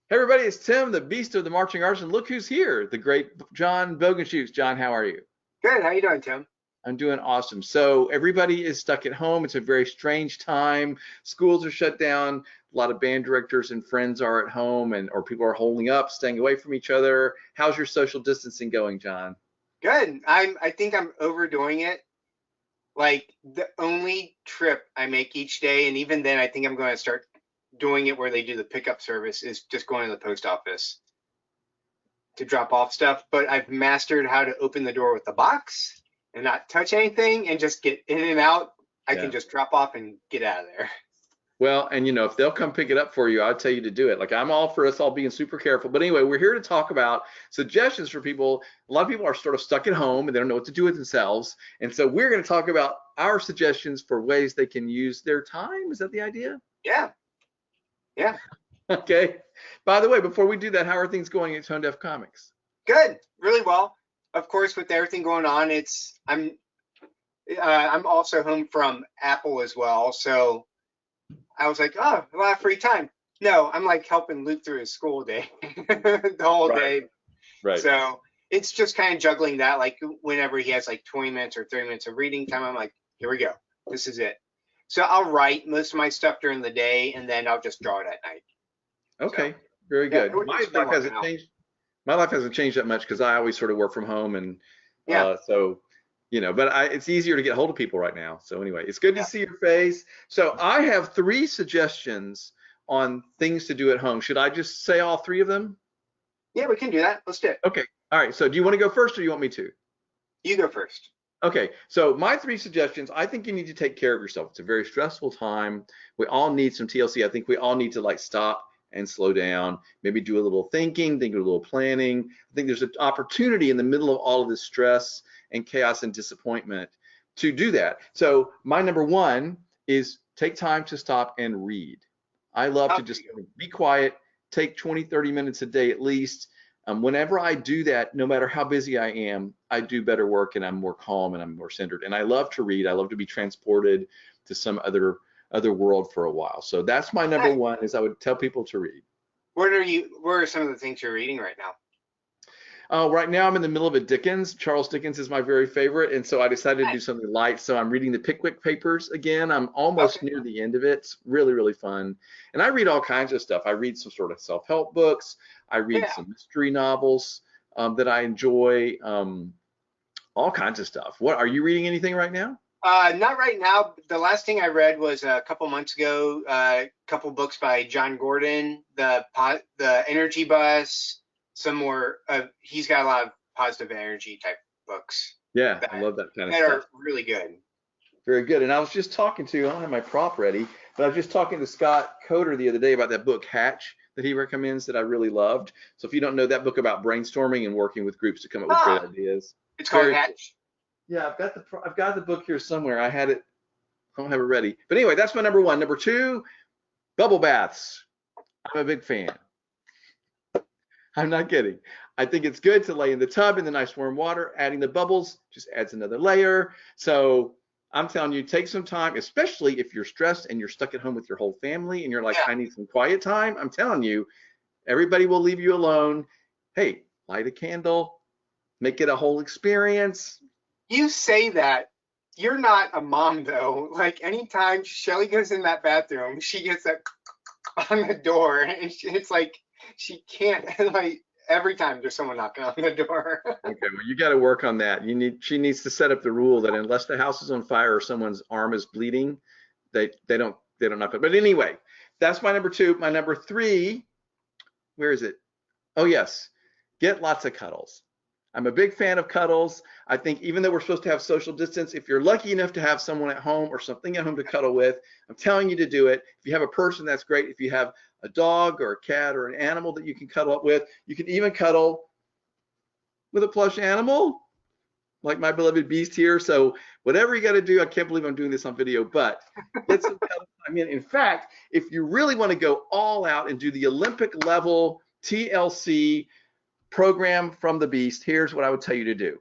Hey everybody, it's Tim, the Beast of the Marching Arts, and look who's here, the great John Bogenschutz. John, how are you? Good. How you doing, Tim? I'm doing awesome. So everybody is stuck at home. It's a very strange time. Schools are shut down. A lot of band directors and friends are at home, and or people are holding up, staying away from each other. How's your social distancing going, John? Good. I think I'm overdoing it. Like the only trip I make each day, and even then I think I'm going to start doing it where they do the pickup service is just going to the post office to drop off stuff. But I've mastered how to open the door with the box and not touch anything and just get in and out. I can Yeah. just drop off and get out of there. Well, and if they'll come pick it up for you, I'll tell you to do it. Like I'm all for us all being super careful. But anyway, we're here to talk about suggestions for people. A lot of people are sort of stuck at home and they don't know what to do with themselves. And so we're going to talk about our suggestions for ways they can use their time. Is that the idea? Yeah. Yeah. Okay. By the way, before we do that, how are things going at Tone Deaf Comics? Good. Really well. Of course, with everything going on, I'm also home from Apple as well, so I was like, oh, a lot of free time. No, I'm like helping Luke through his school day, the whole Right. day. Right. So it's just kind of juggling that. Like whenever he has like 20 minutes or 30 minutes of reading time, I'm like, here we go. This is it. So I'll write most of my stuff during the day and then I'll just draw it at night. So Okay. Very yeah, good. My it's been life working hasn't out. changed. My life hasn't changed that much because I always sort of work from home and Yeah, so but it's easier to get hold of people right now. So anyway, it's good to yeah, see your face. So I have three suggestions on things to do at home. Should I just say all three of them? yeah. We can do that. Let's do it. Okay. All right. So do you want to go first or do you want me to? You go first. Okay, so my three suggestions, I think you need to take care of yourself. It's a very stressful time. We all need some TLC. I think we all need to like stop and slow down, maybe do a little thinking, think a little planning. I think there's an opportunity in the middle of all of this stress and chaos and disappointment to do that. So my number one is take time to stop and read. I love How to for just you? be quiet, take 20, 30 minutes a day at least. Whenever I do that, no matter how busy I am, I do better work and I'm more calm and I'm more centered. And I love to read. I love to be transported to some other world for a while. So that's my number Nice. one is I would tell people to read. What are some of the things you're reading right now? Right now I'm in the middle of a Dickens. Charles Dickens is my very favorite. And so I decided to do Nice. something light. So I'm reading the Pickwick Papers again. I'm almost Okay. near the end of it. It's really, really fun. And I read all kinds of stuff. I read some sort of self-help books. I read Yeah. some mystery novels that I enjoy. All kinds of stuff. What are you reading anything right now? Not right now. The last thing I read was a couple months ago. A couple books by John Gordon, the Energy Bus. Some more. He's got a lot of positive energy type books Yeah, I that love that kind of that are stuff. really good. Very good. And I was just talking to, I don't have my prop ready, but I was just talking to Scott Coder the other day about that book Hatch that he recommends that I really loved. So if you don't know that book about brainstorming and working with groups to come up with great Ah, ideas, it's called very cool. Hatch. Yeah, I've got the book here somewhere. I had it, I don't have it ready. But anyway, that's my number one. Number two, bubble baths. I'm a big fan. I'm not kidding. I think it's good to lay in the tub in the nice warm water. Adding the bubbles just adds another layer. So I'm telling you, take some time, especially if you're stressed and you're stuck at home with your whole family and you're like, Yeah. I need some quiet time. I'm telling you, everybody will leave you alone. Hey, light a candle, make it a whole experience. You say that. You're not a mom though. Like anytime Shelly goes in that bathroom, she gets that on the door, and it's like she can't. Like every time there's someone knocking on the door. Okay, well, you got to work on that. She needs to set up the rule that unless the house is on fire or someone's arm is bleeding, they don't knock it. But anyway, that's my number two. My number three, where is it? Oh yes, get lots of cuddles. I'm a big fan of cuddles. I think even though we're supposed to have social distance, if you're lucky enough to have someone at home or something at home to cuddle with, I'm telling you to do it. If you have a person, that's great. If you have a dog or a cat or an animal that you can cuddle up with, you can even cuddle with a plush animal like my beloved beast here. So whatever you got to do, I can't believe I'm doing this on video, but get some cuddle time in. In fact, if you really want to go all out and do the Olympic level TLC program from the beast, here's what I would tell you to do.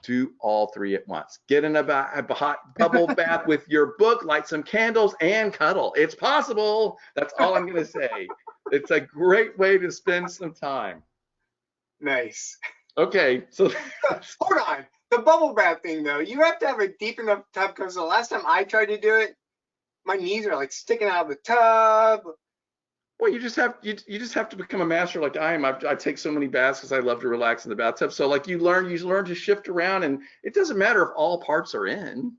Do all three at once. Get in a hot bubble bath with your book, light some candles, and cuddle. It's possible. That's all I'm going to say. It's a great way to spend some time. Nice. Okay, so Hold on. The bubble bath thing, though, you have to have a deep enough tub because the last time I tried to do it, my knees are like sticking out of the tub. well, you just have to become a master like I am. I take so many baths because I love to relax in the bathtub. So like you learn to shift around, and it doesn't matter if all parts are in.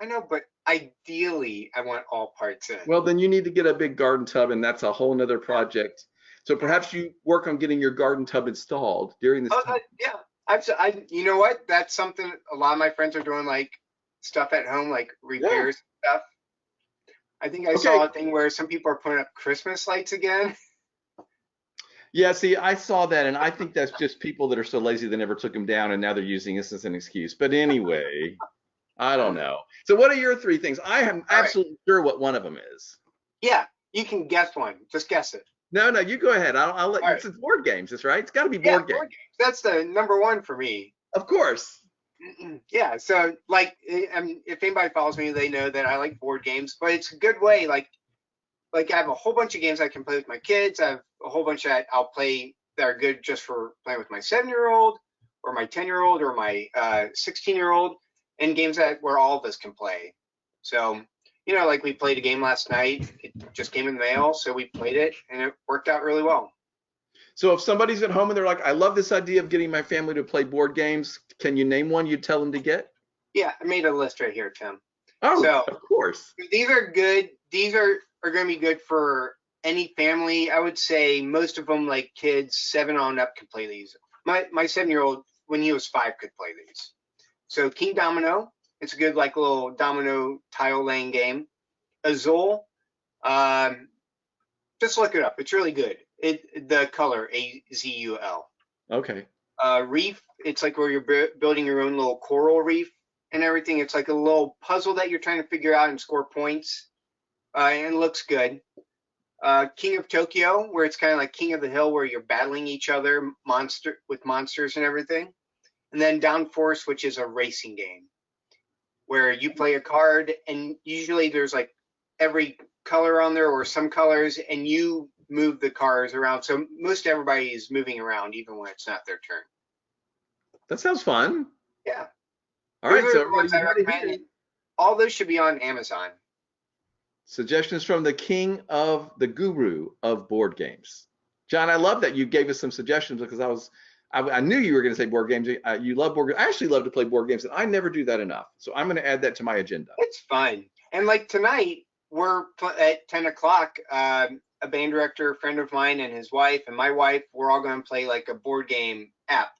I know, but ideally, I want all parts in. Well, then you need to get a big garden tub, and that's a whole nother project. So perhaps you work on getting your garden tub installed during this Oh, time. yeah. You know what? That's something a lot of my friends are doing, like stuff at home, like Yeah. repairs stuff. I think I Okay. saw a thing where some people are putting up Christmas lights again. Yeah, see, I saw that, and I think that's just people that are so lazy they never took them down, and now they're using this as an excuse. But anyway, I don't know. So what are your three things? I am All right. absolutely sure what one of them is. Yeah, you can guess one. Just guess it. No, no, you go ahead. I'll let All you. right. It's board games, that's right. It's got to be Yeah, board games. board games. That's the number one for me. Of course. Yeah, so like, if anybody follows me, they know that I like board games, but it's a good way. Like I have a whole bunch of games I can play with my kids. I have a whole bunch that I'll play that are good just for playing with my 7-year-old or my 10-year-old or my 16-year-old, and games that where all of us can play. So, like we played a game last night. It just came in the mail, so we played it, and it worked out really well. So if somebody's at home and they're like, I love this idea of getting my family to play board games, can you name one you'd tell them to get? Yeah, I made a list right here, Tim. Oh, So of course. these are good. These are going to be good for any family. I would say most of them, like kids 7 on up, can play these. My 7-year-old, when he was 5, could play these. So King Domino, it's a good like little domino tile laying game. Azul, um, just look it up. It's really good. The color Azul. Okay. Reef, it's like where you're building your own little coral reef and everything. It's like a little puzzle that you're trying to figure out and score points. And it looks good. King of Tokyo, where it's kind of like King of the Hill, where you're battling each other with monsters and everything. And then Downforce, which is a racing game where you play a card, and usually there's like every color on there or some colors, and you move the cars around. So most everybody is moving around, even when it's not their turn. That sounds fun. Yeah, All those right, are so the ones everybody I you heard it recommend. here. And all those should be on Amazon. Suggestions from the king of the guru of board games. John, I love that you gave us some suggestions because I knew you were going to say board games. You love board games. I actually love to play board games, and I never do that enough. So I'm going to add that to my agenda. It's fun. And like tonight, we're at 10 o'clock. A band director, a friend of mine, and his wife, and my wife, we're all going to play like a board game app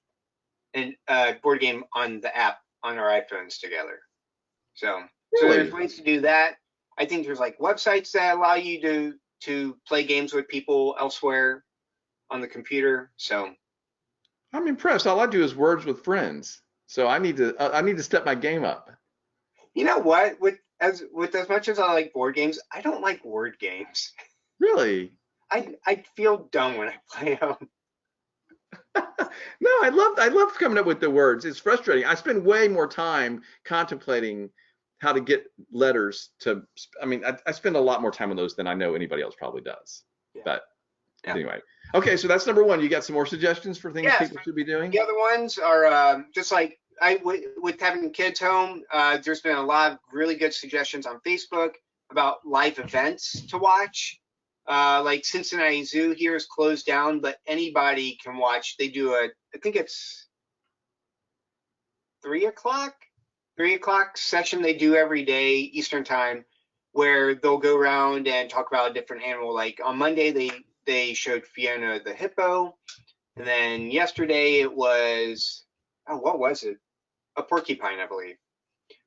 and board game on the app on our iPhones together. So Really? there's ways to do that. I think there's like websites that allow you to play games with people elsewhere on the computer. So I'm impressed. All I do is words with friends. So I need to step my game up. you know what? With as much as I like board games, I don't like word games. Really? I feel dumb when I play them. No, I love coming up with the words. It's frustrating. I spend way more time contemplating how to get letters to. I mean, I spend a lot more time on those than I know anybody else probably does. Yeah. But Yeah. anyway, okay. So that's number one. You got some more suggestions for things Yes. people should be doing? The other ones are just like with having kids home. There's been a lot of really good suggestions on Facebook about live events to watch. Like Cincinnati Zoo here is closed down, but anybody can watch. They do I think it's 3 o'clock session they do every day Eastern time, where they'll go around and talk about a different animal. Like on Monday they showed Fiona the hippo, and then yesterday it was what was it? A porcupine, I believe.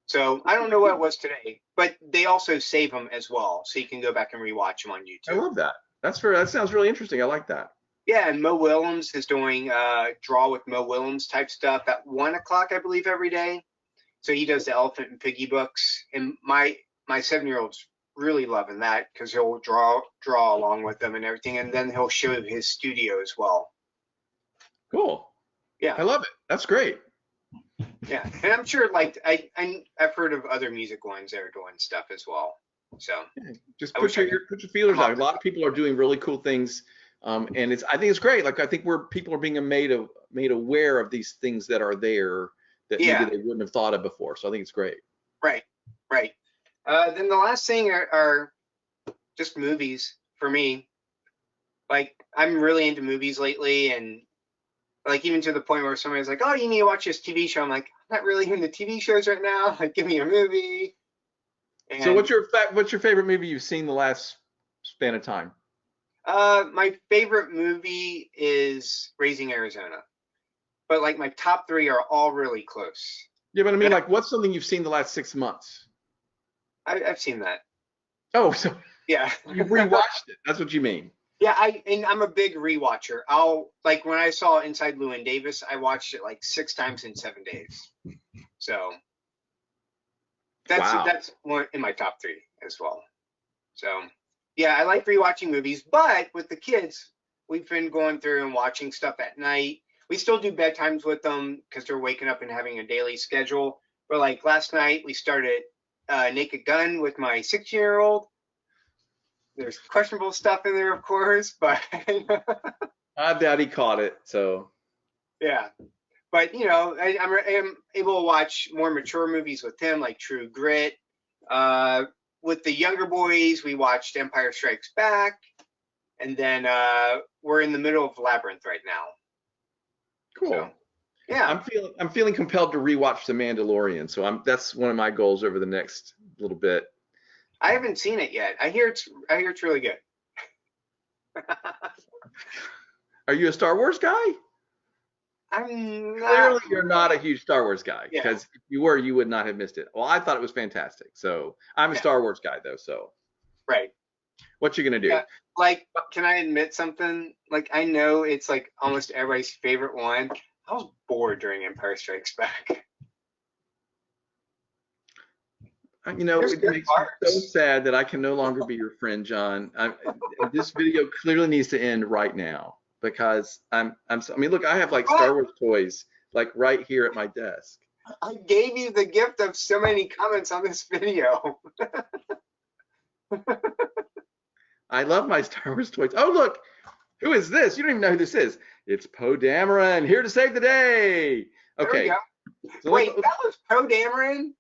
So I don't know what it was today, but they also save them as well, so you can go back and rewatch them on I YouTube. love that. That sounds really interesting. I like that. Yeah, and Mo Willems is doing draw with Mo Willems type stuff at 1 o'clock, I believe, every day. So he does the Elephant and Piggy books, and my 7-year-old's really loving that because he'll draw along with them and everything, and then he'll show his studio as well. Cool. Yeah, I love it. That's great. yeah, and I'm sure like I've heard of other music ones that are doing stuff as well. So Just I wish I could put your feelers come out. up A with lot of people are doing really cool things, and I think it's great. Like I think people are being made aware of these things that are there that maybe yeah, they wouldn't have thought of before. So I think it's great. right, right. Then the last thing are just movies for me. Like I'm really into movies lately, and like even to the point where somebody's like, "Oh, you need to watch this TV show." I'm like, "I'm not really into TV shows right now. Like, give me a movie." So And what's your favorite movie you've seen the last span of time? my favorite movie is Raising Arizona, but like my top three are all really close. Yeah, but I mean, But like, what's something you've seen the last 6 months? I've seen that. Oh, so Yeah. you rewatched it. That's what you mean. Yeah, I'm a big rewatcher. I'll like when I saw Inside Llewyn Davis, I watched it like 6 times in 7 days. So Wow. that's one in my top three as well. So yeah, I like rewatching movies, but with the kids, we've been going through and watching stuff at night. We still do bedtimes with them because they're waking up and having a daily schedule. But like last night, we started Naked Gun with my 6-year-old. There's questionable stuff in there, of course, but I doubt he caught it. So yeah. But you know, I'm able to watch more mature movies with him, like True Grit. Uh, with the younger boys, we watched Empire Strikes Back, and then we're in the middle of Labyrinth right now. So cool. yeah, I'm feeling compelled to rewatch The Mandalorian. So that's one of my goals over the next little bit. I haven't seen it yet. I hear it's really good. Are you a Star Wars guy? I'm not. Clearly, you're not a huge Star Wars guy Yeah, because if you were, you would not have missed it. Well, I thought it was fantastic. So I'm a yeah, Star Wars guy though. So right. what you gonna do? Yeah, like, can I admit something? Like, I know it's like almost everybody's favorite one. I was bored during Empire Strikes Back. You know, There's it good makes me so parts. sad that I can no longer be your friend, John. This video clearly needs to end right now because I mean, look, I have like But Star Wars toys like right here at my desk. I gave you the gift of so many comments on this video. I love my Star Wars toys. Oh, look, who is this? You don't even know who this is. It's Poe Dameron here to save the day. There we go. Okay, so Wait, that was Poe Dameron?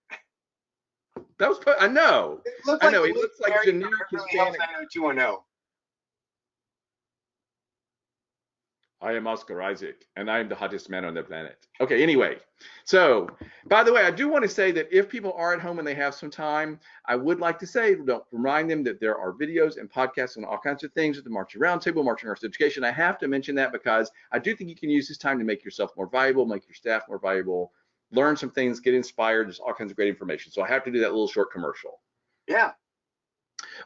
that was Poe. I know. It looked I like know. He Luke looks like Perry from generic Beverly Hills Hispanic. 90210. I am Oscar Isaac, and I am the hottest man on the planet. Okay, anyway, so by the way, I do want to say that if people are at home and they have some time, I would like to say, don't remind them that there are videos and podcasts and all kinds of things at the Marching Roundtable, Marching Arts Education. I have to mention that because I do think you can use this time to make yourself more valuable, make your staff more valuable, learn some things, get inspired. There's all kinds of great information. So I have to do that little short commercial. Yeah.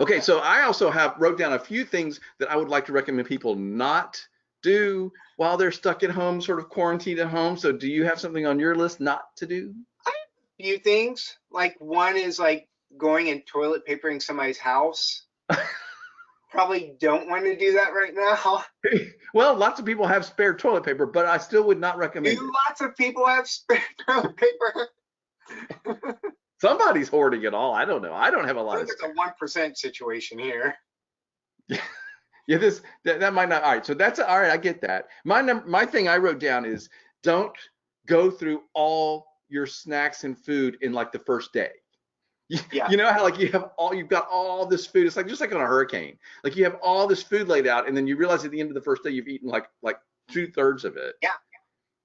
Okay, so I also wrote down a few things that I would like to recommend people not do while they're stuck at home, sort of quarantined at home. So do you have something on your list not to do? Few things. Like one is like going and toilet papering somebody's house. Probably don't want to do that right now. Well, lots of people have spare toilet paper, but I still would not recommend Do it. lots of people have spare toilet paper? Somebody's hoarding it all. I don't know. I don't have a I lot of think it's spare. a 1% situation here. Yeah, that might not. All right, so that's all right. I get that. My thing I wrote down is don't go through all your snacks and food in like the first day. Yeah. You know how like you've got all this food. It's like just like on a hurricane. Like you have all this food laid out, and then you realize at the end of the first day you've eaten like 2/3 of it, Yeah.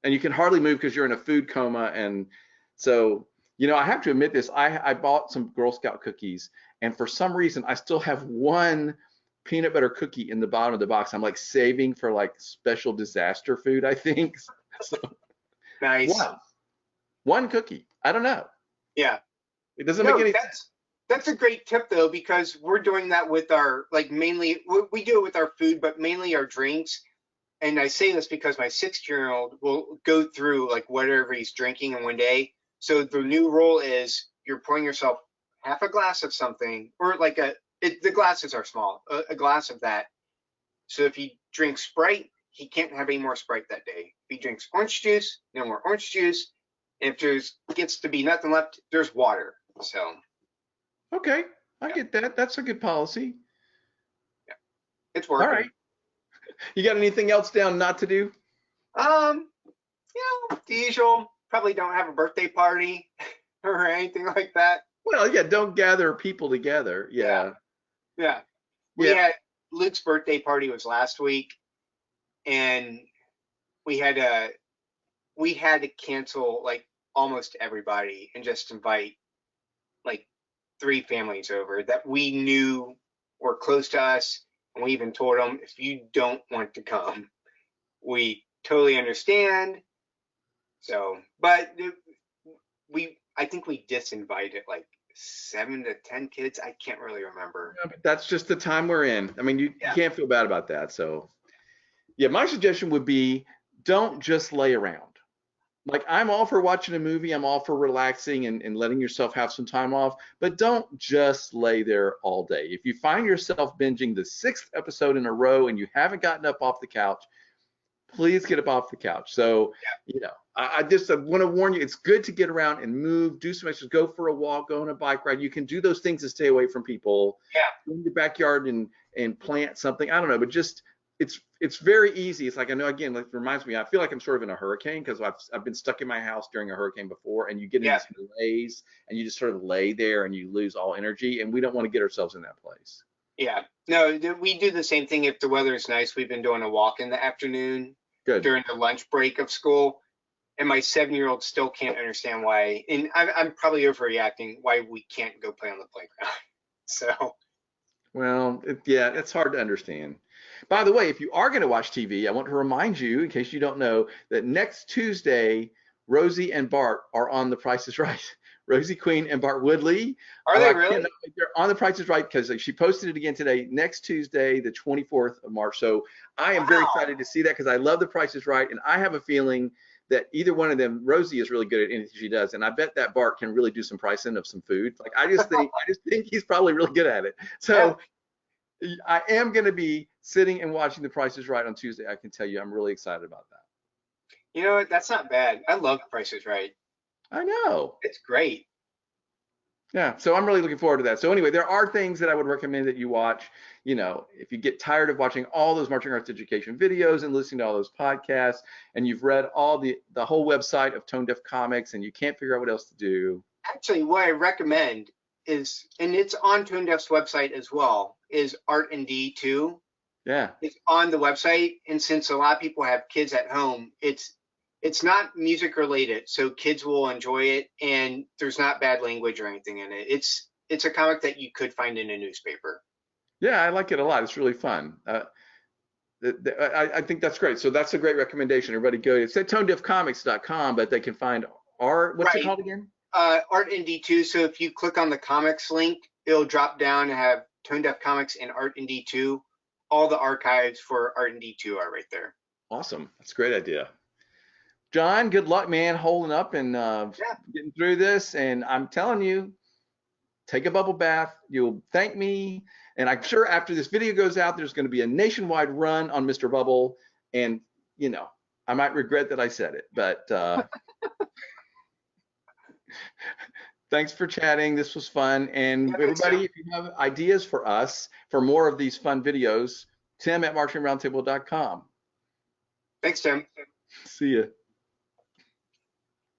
and you can hardly move because you're in a food coma. And so I have to admit this. I bought some Girl Scout cookies, and for some reason I still have one peanut butter cookie in the bottom of the box. I'm like saving for like special disaster food, I think. So Nice. one cookie. I don't know. Yeah. It doesn't make No, any sense. that's a great tip though, because we're doing that with our like mainly we do it with our food, but mainly our drinks. And I say this because my 6-year-old will go through like whatever he's drinking in one day. So the new rule is you're pouring yourself half a glass of something, or like the glasses are small, a glass of that. So if he drinks Sprite, he can't have any more Sprite that day. If he drinks orange juice, no more orange juice. And if there's gets to be nothing left, there's water. So Okay. I Yeah, get that. That's a good policy. yeah, it's All working. right. You got anything else down not to do? Um, the usual. Probably don't have a birthday party or anything like that. Well, yeah, don't gather people together. Yeah, Yeah. yeah. We Yeah. had Luke's birthday party was last week, and we had to we had to cancel like almost everybody and just invite like 3 families over that we knew were close to us, and we even told them if you don't want to come, we totally understand. So, but I think we disinvited like 7 to 10 kids. I can't really remember. But that's just the time we're in. I mean, you Yeah, can't feel bad about that. So, yeah, my suggestion would be don't just lay around. Like, I'm all for watching a movie, I'm all for relaxing and letting yourself have some time off, but don't just lay there all day. If you find yourself binging the sixth episode in a row and you haven't gotten up off the couch, please get up off the couch. So, I just want to warn you, it's good to get around and move, do some exercise, go for a walk, go on a bike ride. You can do those things to stay away from people. yeah, Go in your backyard and plant something. I don't know, but just it's very easy. It's like, I know, again, like, it reminds me, I feel like I'm sort of in a hurricane because I've been stuck in my house during a hurricane before, and you get in yeah, these malaise and you just sort of lay there and you lose all energy, and we don't want to get ourselves in that place. yeah. No, we do the same thing if the weather is nice. We've been doing a walk in the afternoon Good. during the lunch break of school, and my 7-year-old still can't understand why. And I'm probably overreacting why we can't go play on the playground. So Well, yeah, it's hard to understand. By the way, if you are going to watch TV, I want to remind you, in case you don't know, that next Tuesday, Rosie and Bart are on The Price is Right. Rosie Queen and Bart Woodley. are Oh, they I really? cannot, they're on The Price is Right because she posted it again today, next Tuesday, the 24th of March. So I am very Wow. excited to see that because I love The Price is Right, and I have a feeling that either one of them, Rosie is really good at anything she does, and I bet that Bart can really do some pricing of some food. Like, I just think he's probably really good at it. Yeah. So I am going to be sitting and watching The Price is Right on Tuesday. I can tell you, I'm really excited about that. You know what? That's not bad. I love Price is Right. I know. It's great. Yeah. So I'm really looking forward to that. So anyway, there are things that I would recommend that you watch. If you get tired of watching all those marching arts education videos and listening to all those podcasts, and you've read all the whole website of Tone Deaf Comics, and you can't figure out what else to do. Actually, what I recommend is, and it's on Tone Deaf's website as well, is Art and D 2. Yeah. It's on the website, and since a lot of people have kids at home, it's not music related, so kids will enjoy it, and there's not bad language or anything in it. It's a comic that you could find in a newspaper. Yeah, I like it a lot. It's really fun. I think that's great. So that's a great recommendation. Everybody go. It's at tonedeafcomics.com, but they can find what's it Right. called again? Art and D2. So if you click on the comics link, it'll drop down and have Tone Deaf Comics and Art and D2. All the archives for Art and D2 are right there. Awesome. That's a great idea. John, good luck, man, holding up and Yeah. getting through this. And I'm telling you, take a bubble bath. You'll thank me. And I'm sure after this video goes out, there's going to be a nationwide run on Mr. Bubble. And, I might regret that I said it, but thanks for chatting. This was fun. And Yeah, thanks, Tim. everybody, if you have ideas for us for more of these fun videos, Tim at marching roundtable.com. Thanks, Tim. See ya.